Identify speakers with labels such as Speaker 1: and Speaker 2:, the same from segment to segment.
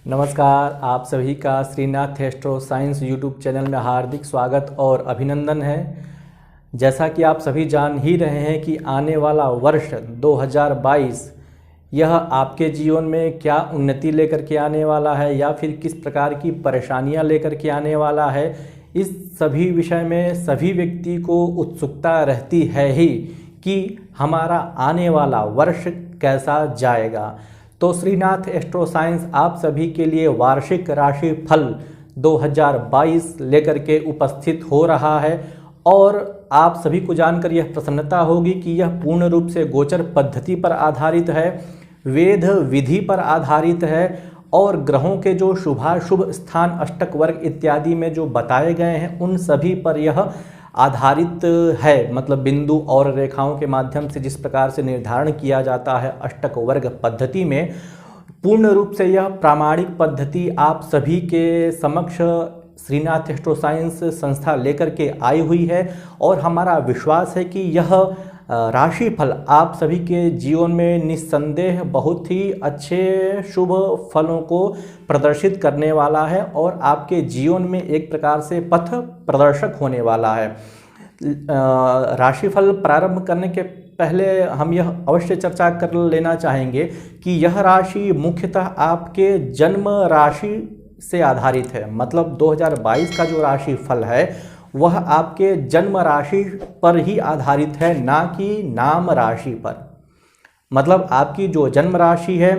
Speaker 1: नमस्कार, आप सभी का Shrinath astro science YouTube channel में हार्दिक स्वागत और अभिनंदन है। जैसा कि आप सभी जान ही रहे हैं कि आने वाला वर्ष 2022 यह आपके जीवन में क्या उन्नति लेकर के आने वाला है या फिर किस प्रकार की परेशानियां लेकर के आने वाला है, इस सभी विषय में सभी व्यक्ति को उत्सुकता रहती है ही कि हमारा आने वाला वर्ष कैसा जाएगा। तो श्रीनाथ एस्ट्रो साइंस आप सभी के लिए वार्षिक राशि फल 2022 लेकर के उपस्थित हो रहा है और आप सभी को जानकर यह प्रसन्नता होगी कि यह पूर्ण रूप से गोचर पद्धति पर आधारित है, वेद विधि पर आधारित है और ग्रहों के जो शुभाशुभ स्थान अष्टक वर्ग इत्यादि में जो बताए गए हैं उन सभी पर यह आधारित है। मतलब बिंदु और रेखाओं के माध्यम से जिस प्रकार से निर्धारण किया जाता है अष्टक वर्ग पद्धति में, पूर्ण रूप से यह प्रामाणिक पद्धति आप सभी के समक्ष श्रीनाथ एस्ट्रो साइंस संस्था लेकर के आई हुई है और हमारा विश्वास है कि यह राशिफल आप सभी के जीवन में निस्संदेह बहुत ही अच्छे शुभ फलों को प्रदर्शित करने वाला है और आपके जीवन में एक प्रकार से पथ प्रदर्शक होने वाला है। राशिफल प्रारंभ करने के पहले हम यह अवश्य चर्चा कर लेना चाहेंगे कि यह राशि मुख्यतः आपके जन्म राशि से आधारित है। मतलब 2022 का जो राशि फल है वह आपके जन्म राशि पर ही आधारित है, ना कि नाम राशि पर। मतलब आपकी जो जन्म राशि है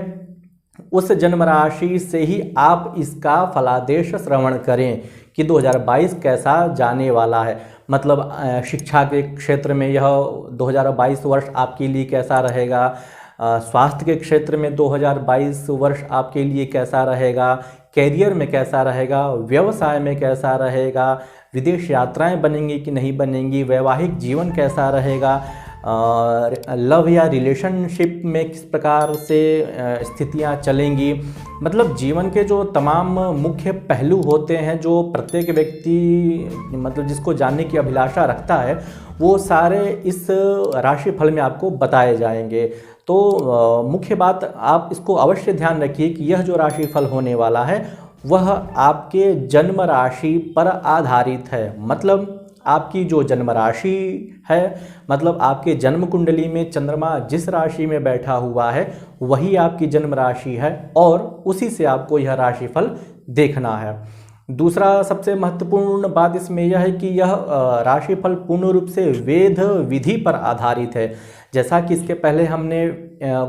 Speaker 1: उस जन्म राशि से ही आप इसका फलादेश श्रवण करें कि 2022 कैसा जाने वाला है। मतलब शिक्षा के क्षेत्र में यह 2022 वर्ष आपके लिए कैसा रहेगा, स्वास्थ्य के क्षेत्र में 2022 वर्ष आपके लिए कैसा रहेगा, कैरियर में कैसा रहेगा, व्यवसाय में कैसा रहेगा, विदेश यात्राएं बनेंगी कि नहीं बनेंगी, वैवाहिक जीवन कैसा रहेगा, लव या रिलेशनशिप में किस प्रकार से स्थितियां चलेंगी। मतलब जीवन के जो तमाम मुख्य पहलू होते हैं जो प्रत्येक व्यक्ति मतलब जिसको जानने की अभिलाषा रखता है वो सारे इस राशिफल में आपको बताए जाएंगे। तो मुख्य बात आप इसको अवश्य ध्यान रखिए कि यह जो राशिफल होने वाला है वह आपके जन्म राशि पर आधारित है। मतलब आपकी जो जन्म राशि है, मतलब आपके जन्म कुंडली में चंद्रमा जिस राशि में बैठा हुआ है वही आपकी जन्म राशि है और उसी से आपको यह राशिफल देखना है। दूसरा सबसे महत्वपूर्ण बात इसमें यह है कि यह राशिफल पूर्ण रूप से वेद विधि पर आधारित है। जैसा कि इसके पहले हमने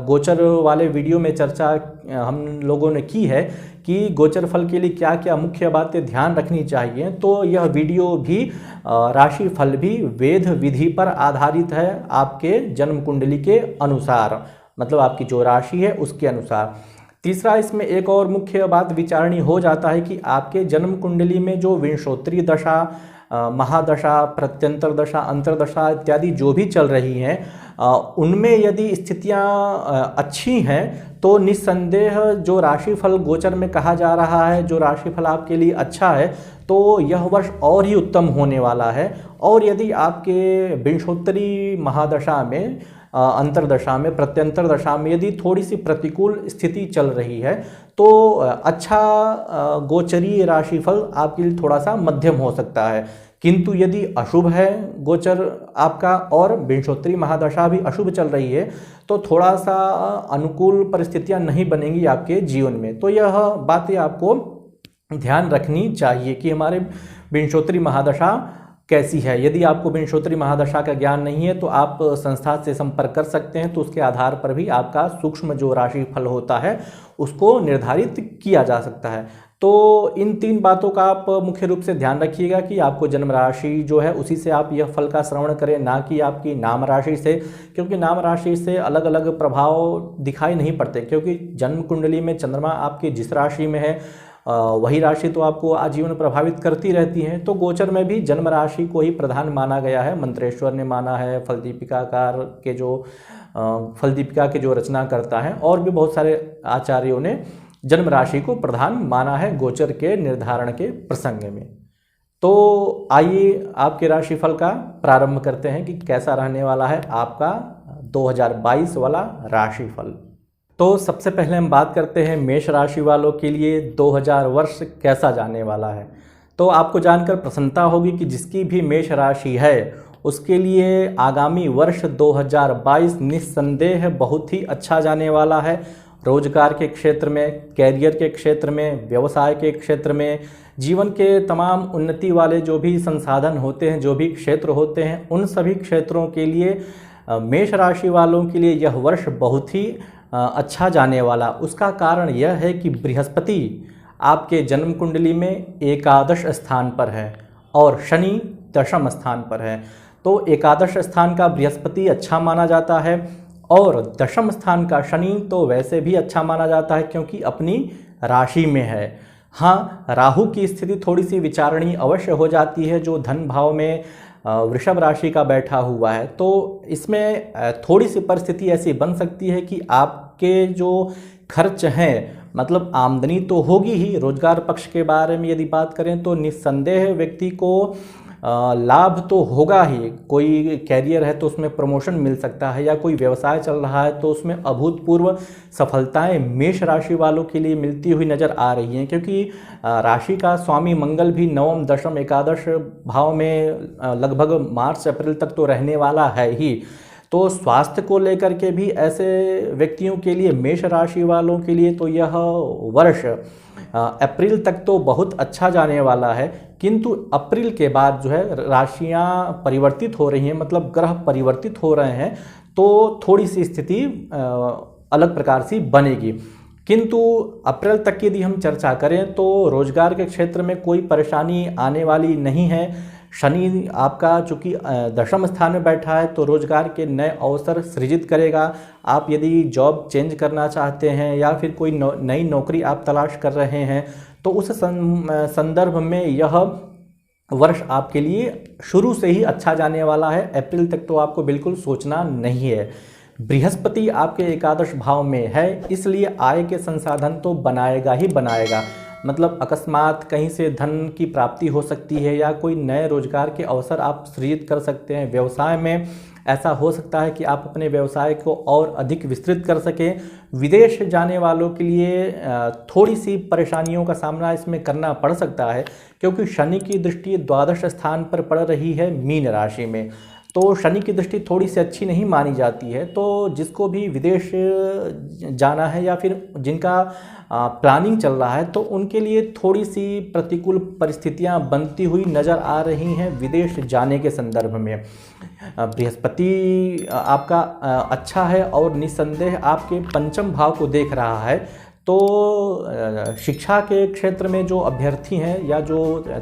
Speaker 1: गोचर वाले वीडियो में चर्चा हम लोगों ने की है कि गोचर फल के लिए क्या क्या मुख्य बातें ध्यान रखनी चाहिए, तो यह वीडियो भी राशि फल भी वेद विधि पर आधारित है आपके जन्म कुंडली के अनुसार, मतलब आपकी जो राशि है उसके अनुसार। तीसरा इसमें एक और मुख्य बात विचारणीय हो जाता है कि आपके जन्म कुंडली में जो विंशोत्तरी दशा, महादशा, प्रत्यंतर दशा, अंतरदशा इत्यादि जो भी चल रही हैं उनमें यदि स्थितियां अच्छी हैं तो निस्संदेह जो राशिफल गोचर में कहा जा रहा है, जो राशिफल आपके लिए अच्छा है, तो यह वर्ष और ही उत्तम होने वाला है। और यदि आपके विंशोत्तरी महादशा में, अंतरदशा में, प्रत्यंतर दशा में यदि थोड़ी सी प्रतिकूल स्थिति चल रही है तो अच्छा गोचरीय राशिफल आपके लिए थोड़ा सा मध्यम हो सकता है। किंतु यदि अशुभ है गोचर आपका और विंशोत्तरी महादशा भी अशुभ चल रही है तो थोड़ा सा अनुकूल परिस्थितियां नहीं बनेंगी आपके जीवन में। तो यह बातें आपको ध्यान रखनी चाहिए कि हमारे विंशोत्तरी महादशा कैसी है। यदि आपको विंशोत्तरी महादशा का ज्ञान नहीं है तो आप संस्था से संपर्क कर सकते हैं, तो उसके आधार पर भी आपका सूक्ष्म जो राशिफल होता है उसको निर्धारित किया जा सकता है। तो इन तीन बातों का आप मुख्य रूप से ध्यान रखिएगा कि आपको जन्म राशि जो है उसी से आप यह फल का श्रवण करें, ना कि आपकी नाम राशि से, क्योंकि नाम राशि से अलग अलग प्रभाव दिखाई नहीं पड़ते। क्योंकि जन्म कुंडली में चंद्रमा आपकी जिस राशि में है वही राशि तो आपको आजीवन प्रभावित करती रहती है। तो गोचर में भी जन्म राशि को ही प्रधान माना गया है। मंत्रेश्वर ने माना है, फलदीपिकाकार के जो फलदीपिका के जो रचना करता है और भी बहुत सारे आचार्यों ने जन्म राशि को प्रधान माना है गोचर के निर्धारण के प्रसंग में। तो आइए आपके राशिफल का प्रारंभ करते हैं कि कैसा रहने वाला है आपका 2022 वाला राशिफल। तो सबसे पहले हम बात करते हैं मेष राशि वालों के लिए 2000 वर्ष कैसा जाने वाला है। तो आपको जानकर प्रसन्नता होगी कि जिसकी भी मेष राशि है उसके लिए आगामी वर्ष 2022 निस्संदेह बहुत ही अच्छा जाने वाला है। रोजगार के क्षेत्र में, कैरियर के क्षेत्र में, व्यवसाय के क्षेत्र में, जीवन के तमाम उन्नति वाले जो भी संसाधन होते हैं, जो भी क्षेत्र होते हैं, उन सभी क्षेत्रों के लिए मेष राशि वालों के लिए यह वर्ष बहुत ही अच्छा जाने वाला। उसका कारण यह है कि बृहस्पति आपके जन्म कुंडली में एकादश स्थान पर है और शनि दशम स्थान पर है। तो एकादश स्थान का बृहस्पति अच्छा माना जाता है और दशम स्थान का शनि तो वैसे भी अच्छा माना जाता है क्योंकि अपनी राशि में है। हाँ, राहु की स्थिति थोड़ी सी विचारणीय अवश्य हो जाती है, जो धन भाव में वृषभ राशि का बैठा हुआ है। तो इसमें थोड़ी सी परिस्थिति ऐसी बन सकती है कि आपके जो खर्च हैं, मतलब आमदनी तो होगी ही। रोजगार पक्ष के बारे में यदि बात करें तो निस्संदेह व्यक्ति को लाभ तो होगा ही। कोई कैरियर है तो उसमें प्रमोशन मिल सकता है, या कोई व्यवसाय चल रहा है तो उसमें अभूतपूर्व सफलताएं मेष राशि वालों के लिए मिलती हुई नजर आ रही हैं, क्योंकि राशि का स्वामी मंगल भी नवम दशम एकादश भाव में लगभग मार्च अप्रैल तक तो रहने वाला है ही। तो स्वास्थ्य को लेकर के भी ऐसे व्यक्तियों के लिए, मेष राशि वालों के लिए तो यह वर्ष अप्रैल तक तो बहुत अच्छा जाने वाला है, किंतु अप्रैल के बाद जो है राशियां परिवर्तित हो रही हैं, मतलब ग्रह परिवर्तित हो रहे हैं, तो थोड़ी सी स्थिति अलग प्रकार से बनेगी। किंतु अप्रैल तक की यदि हम चर्चा करें तो रोजगार के क्षेत्र में कोई परेशानी आने वाली नहीं है। शनि आपका चूँकि दशम स्थान में बैठा है तो रोजगार के नए अवसर सृजित करेगा। आप यदि जॉब चेंज करना चाहते हैं या फिर कोई नई नौकरी आप तलाश कर रहे हैं तो उस संदर्भ में यह वर्ष आपके लिए शुरू से ही अच्छा जाने वाला है। अप्रैल तक तो आपको बिल्कुल सोचना नहीं है। बृहस्पति आपके एकादश भाव में है, इसलिए आय के संसाधन तो बनाएगा ही बनाएगा। मतलब अकस्मात कहीं से धन की प्राप्ति हो सकती है या कोई नए रोजगार के अवसर आप सृजित कर सकते हैं। व्यवसाय में ऐसा हो सकता है कि आप अपने व्यवसाय को और अधिक विस्तृत कर सकें। विदेश जाने वालों के लिए थोड़ी सी परेशानियों का सामना इसमें करना पड़ सकता है, क्योंकि शनि की दृष्टि द्वादश स्थान पर पड़ रही है मीन राशि में। तो शनि की दृष्टि थोड़ी सी अच्छी नहीं मानी जाती है। तो जिसको भी विदेश जाना है या फिर जिनका प्लानिंग चल रहा है तो उनके लिए थोड़ी सी प्रतिकूल परिस्थितियां बनती हुई नज़र आ रही हैं विदेश जाने के संदर्भ में। बृहस्पति आपका अच्छा है और निस्संदेह आपके पंचम भाव को देख रहा है। तो शिक्षा के क्षेत्र में जो अभ्यर्थी हैं या जो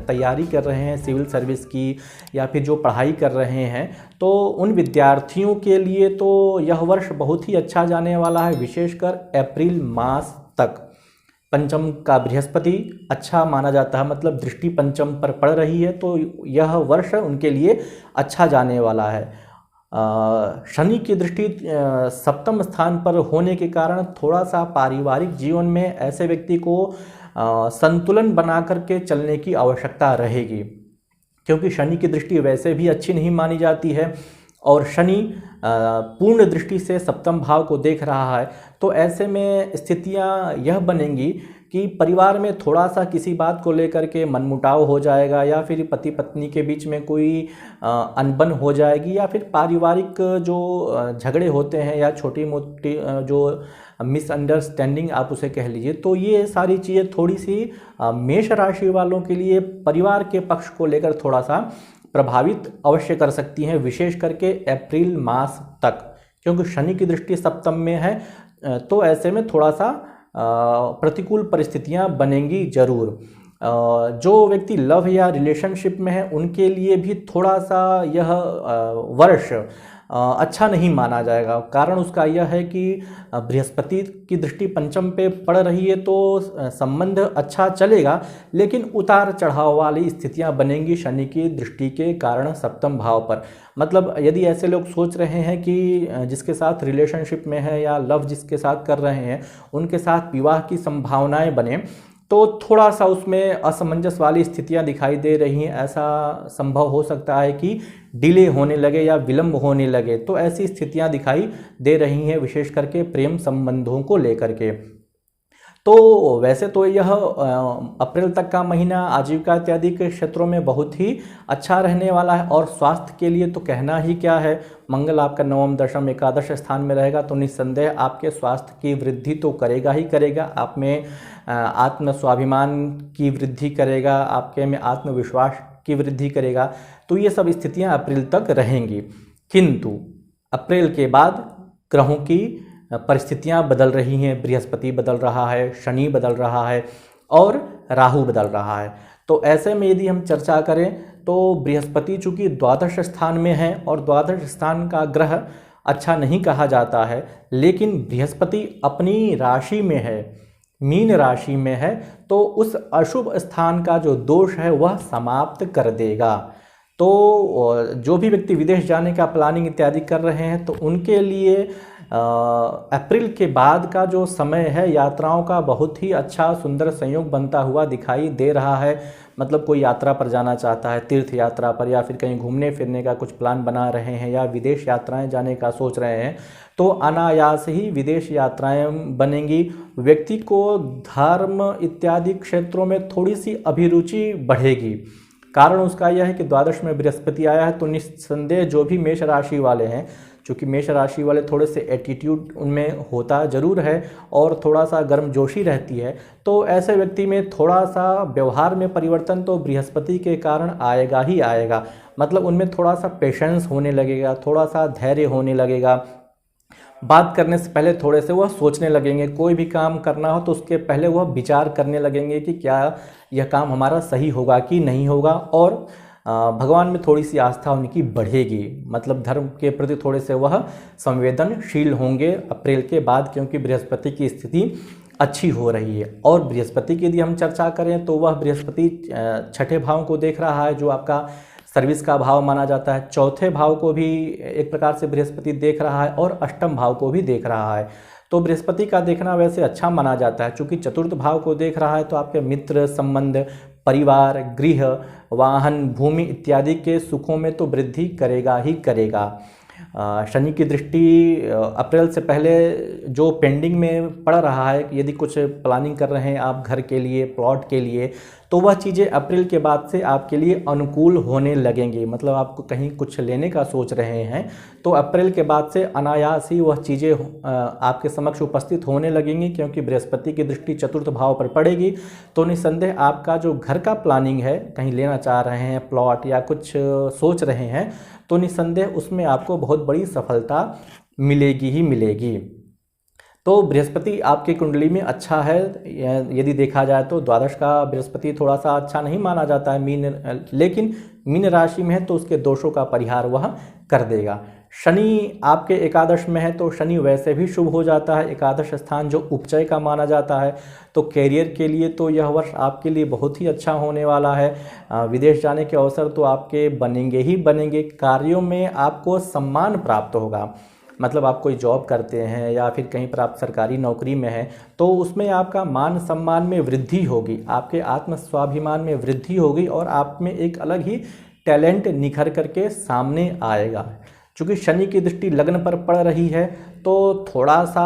Speaker 1: तैयारी कर रहे हैं सिविल सर्विस की या फिर जो पढ़ाई कर रहे हैं, तो उन विद्यार्थियों के लिए तो यह वर्ष बहुत ही अच्छा जाने वाला है। विशेषकर अप्रैल मास तक पंचम का बृहस्पति अच्छा माना जाता है, मतलब दृष्टि पंचम पर पड़ रही है, तो यह वर्ष उनके लिए अच्छा जाने वाला है। शनि की दृष्टि सप्तम स्थान पर होने के कारण थोड़ा सा पारिवारिक जीवन में ऐसे व्यक्ति को संतुलन बना करके चलने की आवश्यकता रहेगी, क्योंकि शनि की दृष्टि वैसे भी अच्छी नहीं मानी जाती है और शनि पूर्ण दृष्टि से सप्तम भाव को देख रहा है। तो ऐसे में स्थितियां यह बनेंगी कि परिवार में थोड़ा सा किसी बात को लेकर के मनमुटाव हो जाएगा, या फिर पति पत्नी के बीच में कोई अनबन हो जाएगी, या फिर पारिवारिक जो झगड़े होते हैं या छोटी मोटी जो मिसअंडरस्टैंडिंग आप उसे कह लीजिए, तो ये सारी चीज़ें थोड़ी सी मेष राशि वालों के लिए परिवार के पक्ष को लेकर थोड़ा सा प्रभावित अवश्य कर सकती हैं, विशेष करके अप्रैल मास तक, क्योंकि शनि की दृष्टि सप्तम में है। तो ऐसे में थोड़ा सा प्रतिकूल परिस्थितियां बनेंगी जरूर। जो व्यक्ति लव या रिलेशनशिप में है उनके लिए भी थोड़ा सा यह वर्ष अच्छा नहीं माना जाएगा। कारण उसका यह है कि बृहस्पति की दृष्टि पंचम पे पड़ रही है, तो संबंध अच्छा चलेगा, लेकिन उतार चढ़ाव वाली स्थितियां बनेंगी शनि की दृष्टि के कारण सप्तम भाव पर। मतलब यदि ऐसे लोग सोच रहे हैं कि जिसके साथ रिलेशनशिप में है या लव जिसके साथ कर रहे हैं उनके साथ विवाह की संभावनाएं बने, तो थोड़ा सा उसमें असमंजस वाली स्थितियां दिखाई दे रही हैं। ऐसा संभव हो सकता है कि डिले होने लगे या विलंब होने लगे, तो ऐसी स्थितियां दिखाई दे रही हैं, विशेष करके प्रेम संबंधों को लेकर के। तो वैसे तो यह अप्रैल तक का महीना आजीविका इत्यादि के क्षेत्रों में बहुत ही अच्छा रहने वाला है। और स्वास्थ्य के लिए तो कहना ही क्या है, मंगल आपका नवम दशम एकादश स्थान में रहेगा, तो निस्संदेह आपके स्वास्थ्य की वृद्धि तो करेगा ही करेगा। आप में आत्म स्वाभिमान की वृद्धि करेगा, आपके में आत्मविश्वास की वृद्धि करेगा। तो ये सब स्थितियां अप्रैल तक रहेंगी। किंतु अप्रैल के बाद ग्रहों की परिस्थितियां बदल रही हैं। बृहस्पति बदल रहा है, शनि बदल रहा है और राहु बदल रहा है। तो ऐसे में यदि हम चर्चा करें तो बृहस्पति चूंकि द्वादश स्थान में है, और द्वादश स्थान का ग्रह अच्छा नहीं कहा जाता है, लेकिन बृहस्पति अपनी राशि में है, मीन राशि में है, तो उस अशुभ स्थान का जो दोष है वह समाप्त कर देगा। तो जो भी व्यक्ति विदेश जाने का प्लानिंग इत्यादि कर रहे हैं, तो उनके लिए अप्रैल के बाद का जो समय है यात्राओं का बहुत ही अच्छा सुंदर संयोग बनता हुआ दिखाई दे रहा है। मतलब कोई यात्रा पर जाना चाहता है, तीर्थ यात्रा पर, या फिर कहीं घूमने फिरने का कुछ प्लान बना रहे हैं, या विदेश यात्राएं जाने का सोच रहे हैं, तो अनायास ही विदेश यात्राएं बनेंगी। व्यक्ति को धर्म इत्यादि क्षेत्रों में थोड़ी सी अभिरुचि बढ़ेगी। कारण उसका यह है कि द्वादश में बृहस्पति आया है, तो निस्संदेह जो भी मेष राशि वाले हैं, चूँकि मेष राशि वाले थोड़े से एटीट्यूड उनमें होता ज़रूर है और थोड़ा सा गर्मजोशी रहती है, तो ऐसे व्यक्ति में थोड़ा सा व्यवहार में परिवर्तन तो बृहस्पति के कारण आएगा ही आएगा। मतलब उनमें थोड़ा सा पेशेंस होने लगेगा, थोड़ा सा धैर्य होने लगेगा। बात करने से पहले थोड़े से वह सोचने लगेंगे, कोई भी काम करना हो तो उसके पहले वह विचार करने लगेंगे कि क्या यह काम हमारा सही होगा कि नहीं होगा। और भगवान में थोड़ी सी आस्था उनकी बढ़ेगी, मतलब धर्म के प्रति थोड़े से वह संवेदनशील होंगे अप्रैल के बाद, क्योंकि बृहस्पति की स्थिति अच्छी हो रही है। और बृहस्पति की यदि हम चर्चा करें तो वह बृहस्पति छठे भाव को देख रहा है, जो आपका सर्विस का भाव माना जाता है। चौथे भाव को भी एक प्रकार से बृहस्पति देख रहा है और अष्टम भाव को भी देख रहा है। तो बृहस्पति का देखना वैसे अच्छा माना जाता है, क्योंकि चतुर्थ भाव को देख रहा है, तो आपके मित्र संबंध, परिवार, गृह, वाहन, भूमि इत्यादि के सुखों में तो वृद्धि करेगा ही करेगा। शनि की दृष्टि अप्रैल से पहले जो पेंडिंग में पड़ रहा है, यदि कुछ प्लानिंग कर रहे हैं आप घर के लिए, प्लॉट के लिए, तो वह चीज़ें अप्रैल के बाद से आपके लिए अनुकूल होने लगेंगी। मतलब आपको कहीं कुछ लेने का सोच रहे हैं, तो अप्रैल के बाद से अनायास ही वह चीज़ें आपके समक्ष उपस्थित होने लगेंगी, क्योंकि बृहस्पति की दृष्टि चतुर्थ भाव पर पड़ेगी। तो निस्संदेह आपका जो घर का प्लानिंग है, कहीं लेना चाह रहे हैं प्लॉट या कुछ सोच रहे हैं, तो निस्संदेह उसमें आपको बहुत बड़ी सफलता मिलेगी ही मिलेगी। तो बृहस्पति आपकी कुंडली में अच्छा है। यदि देखा जाए तो द्वादश का बृहस्पति थोड़ा सा अच्छा नहीं माना जाता है, लेकिन मीन राशि में है तो उसके दोषों का परिहार वह कर देगा। शनि आपके एकादश में है, तो शनि वैसे भी शुभ हो जाता है। एकादश स्थान जो उपचय का माना जाता है, तो कैरियर के लिए तो यह वर्ष आपके लिए बहुत ही अच्छा होने वाला है। विदेश जाने के अवसर तो आपके बनेंगे ही बनेंगे। कार्यों में आपको सम्मान प्राप्त होगा। मतलब आप कोई जॉब करते हैं या फिर कहीं पर आप सरकारी नौकरी में हैं, तो उसमें आपका मान सम्मान में वृद्धि होगी, आपके आत्म स्वाभिमान में वृद्धि होगी, और आप में एक अलग ही टैलेंट निखर करके सामने आएगा। चूँकि शनि की दृष्टि लग्न पर पड़ रही है, तो थोड़ा सा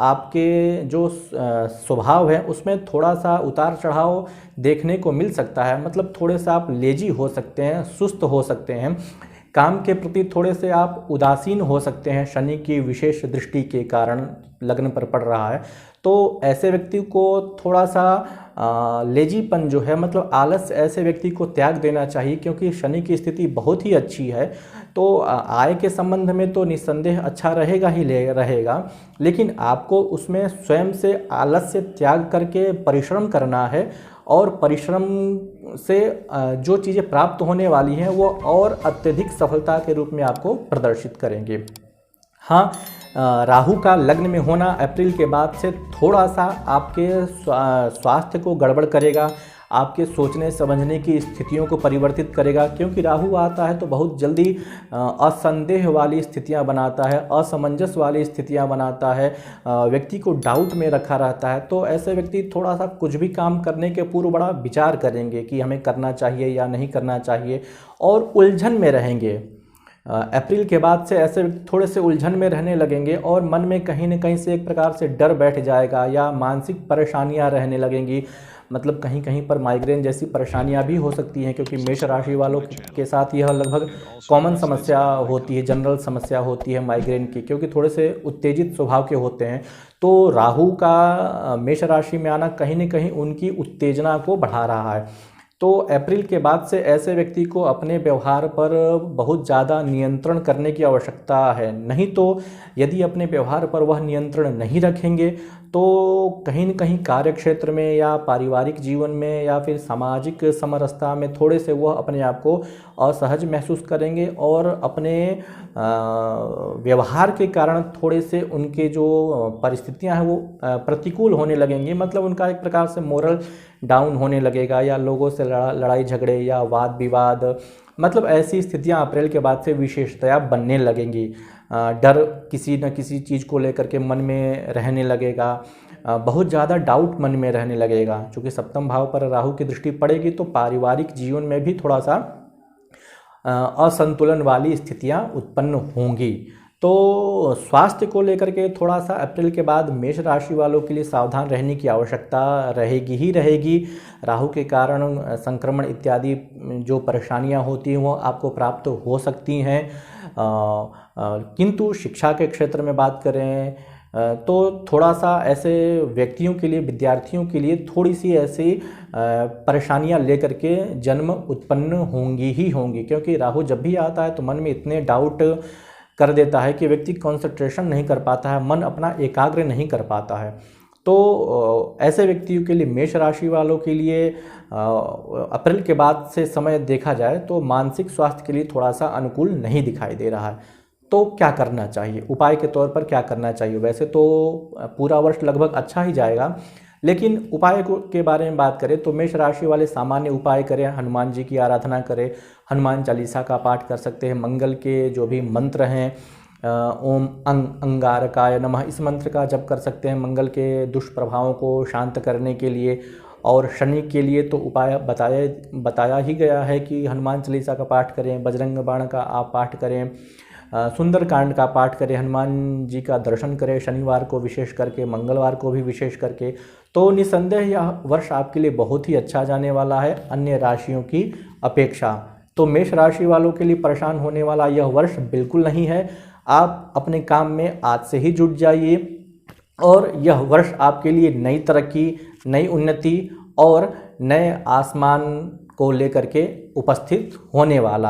Speaker 1: आपके जो स्वभाव है उसमें थोड़ा सा उतार चढ़ाव देखने को मिल सकता है। मतलब थोड़े सा आप लेजी हो सकते हैं, सुस्त हो सकते हैं, काम के प्रति थोड़े से आप उदासीन हो सकते हैं। शनि की विशेष दृष्टि के कारण लग्न पर पड़ रहा है, तो ऐसे व्यक्ति को थोड़ा सा लेजीपन जो है, मतलब आलस, ऐसे व्यक्ति को त्याग देना चाहिए, क्योंकि शनि की स्थिति बहुत ही अच्छी है। तो आय के संबंध में तो निस्संदेह अच्छा रहेगा ही रहेगा, लेकिन आपको उसमें स्वयं से आलस्य त्याग करके परिश्रम करना है, और परिश्रम से जो चीज़ें प्राप्त होने वाली हैं वो और अत्यधिक सफलता के रूप में आपको प्रदर्शित करेंगे। हाँ, राहु का लग्न में होना अप्रैल के बाद से थोड़ा सा आपके स्वास्थ्य को गड़बड़ करेगा। आपके सोचने समझने की स्थितियों को परिवर्तित करेगा, क्योंकि राहु आता है तो बहुत जल्दी असंदेह वाली स्थितियां बनाता है, असमंजस वाली स्थितियां बनाता है, व्यक्ति को डाउट में रखा रहता है। तो ऐसे व्यक्ति थोड़ा सा कुछ भी काम करने के पूर्व बड़ा विचार करेंगे कि हमें करना चाहिए या नहीं करना चाहिए, और उलझन में रहेंगे। अप्रैल के बाद से ऐसे थोड़े से उलझन में रहने लगेंगे और मन में कहीं न कहीं से एक प्रकार से डर बैठ जाएगा या मानसिक परेशानियां रहने लगेंगी। मतलब कहीं कहीं पर माइग्रेन जैसी परेशानियां भी हो सकती हैं, क्योंकि मेष राशि वालों के साथ यह लगभग कॉमन समस्या होती है, जनरल समस्या होती है माइग्रेन की, क्योंकि थोड़े से उत्तेजित स्वभाव के होते हैं। तो राहु का मेष राशि में आना कहीं न कहीं उनकी उत्तेजना को बढ़ा रहा है। तो अप्रैल के बाद से ऐसे व्यक्ति को अपने व्यवहार पर बहुत ज़्यादा नियंत्रण करने की आवश्यकता है। नहीं तो यदि अपने व्यवहार पर वह नियंत्रण नहीं रखेंगे तो कहीं न कहीं कार्यक्षेत्र में या पारिवारिक जीवन में या फिर सामाजिक समरसता में थोड़े से वह अपने आप को असहज महसूस करेंगे, और अपने व्यवहार के कारण थोड़े से उनके जो परिस्थितियां हैं वो प्रतिकूल होने लगेंगी। मतलब उनका एक प्रकार से मोरल डाउन होने लगेगा, या लोगों से लड़ाई झगड़े या वाद विवाद, मतलब ऐसी स्थितियां अप्रैल के बाद से विशेषतया बनने लगेंगी। डर किसी न किसी चीज़ को लेकर के मन में रहने लगेगा, बहुत ज़्यादा डाउट मन में रहने लगेगा। क्योंकि सप्तम भाव पर राहु की दृष्टि पड़ेगी तो पारिवारिक जीवन में भी थोड़ा सा असंतुलन वाली स्थितियां उत्पन्न होंगी। तो स्वास्थ्य को लेकर के थोड़ा सा अप्रैल के बाद मेष राशि वालों के लिए सावधान रहने की आवश्यकता रहेगी ही रहेगी। राहु के कारण संक्रमण इत्यादि जो परेशानियां होती हैं वो आपको प्राप्त हो सकती हैं। किंतु शिक्षा के क्षेत्र में बात करें तो थोड़ा सा ऐसे व्यक्तियों के लिए, विद्यार्थियों के लिए थोड़ी सी ऐसी परेशानियां लेकर के जन्म उत्पन्न होंगी ही होंगी, क्योंकि राहु जब भी आता है तो मन में इतने डाउट कर देता है कि व्यक्ति कंसंट्रेशन नहीं कर पाता है, मन अपना एकाग्र नहीं कर पाता है। तो ऐसे व्यक्तियों के लिए, मेष राशि वालों के लिए अप्रैल के बाद से समय देखा जाए तो मानसिक स्वास्थ्य के लिए थोड़ा सा अनुकूल नहीं दिखाई दे रहा है। तो क्या करना चाहिए, उपाय के तौर पर क्या करना चाहिए? वैसे तो पूरा वर्ष लगभग अच्छा ही जाएगा, लेकिन उपाय के बारे में बात करें तो मेष राशि वाले सामान्य उपाय करें, हनुमान जी की आराधना करें, हनुमान चालीसा का पाठ कर सकते हैं, मंगल के जो भी मंत्र हैं, ओम अंगारकाय नमः, इस मंत्र का जप कर सकते हैं मंगल के दुष्प्रभावों को शांत करने के लिए। और शनि के लिए तो उपाय बताया ही गया है कि हनुमान चालीसा का पाठ करें, बजरंग बाण का आप पाठ करें, सुंदरकांड का पाठ करें, हनुमान जी का दर्शन करें शनिवार को विशेष करके, मंगलवार को भी विशेष करके। तो निसंदेह यह वर्ष आपके लिए बहुत ही अच्छा जाने वाला है अन्य राशियों की अपेक्षा। तो मेष राशि वालों के लिए परेशान होने वाला यह वर्ष बिल्कुल नहीं है। आप अपने काम में आज से ही जुट जाइए और यह वर्ष आपके लिए नई तरक्की, नई उन्नति और नए आसमान को लेकर के उपस्थित होने वाला